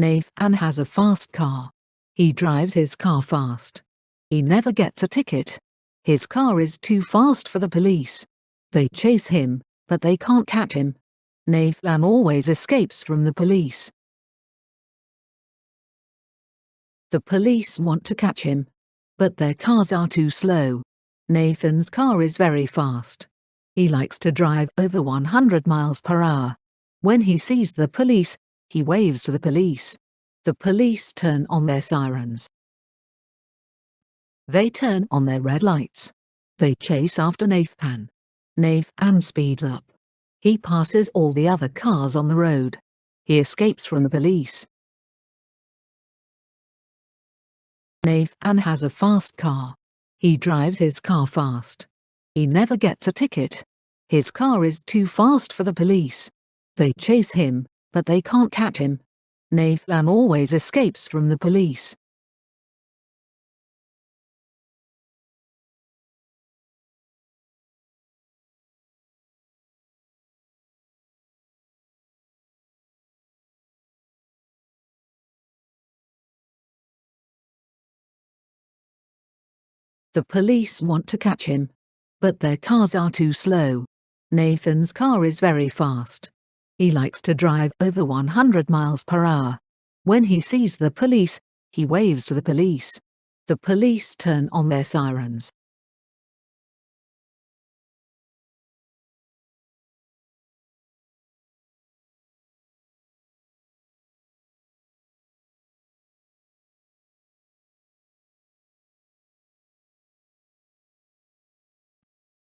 Nathan has a fast car. He drives his car fast. He never gets a ticket. His car is too fast for the police. They chase him, but they can't catch him. Nathan always escapes from the police. The police want to catch him, but their cars are too slow. Nathan's car is very fast. He likes to drive over 100 miles per hour. When he sees the police, he waves to the police. The police turn on their sirens. They turn on their red lights. They chase after Nathan. Nathan speeds up. He passes all the other cars on the road. He escapes from the police. Nathan has a fast car. He drives his car fast. He never gets a ticket. His car is too fast for the police. They chase him, but they can't catch him. Nathan always escapes from the police. The police want to catch him, but their cars are too slow. Nathan's car is very fast. He likes to drive over 100 miles per hour. When he sees the police, he waves to the police. The police turn on their sirens.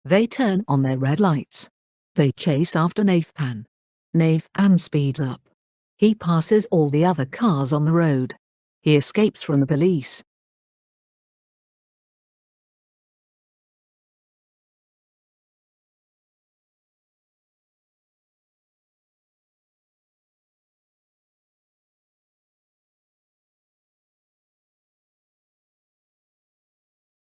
They turn on their red lights. They chase after Nathan. Nathan speeds up. He passes all the other cars on the road. He escapes from the police.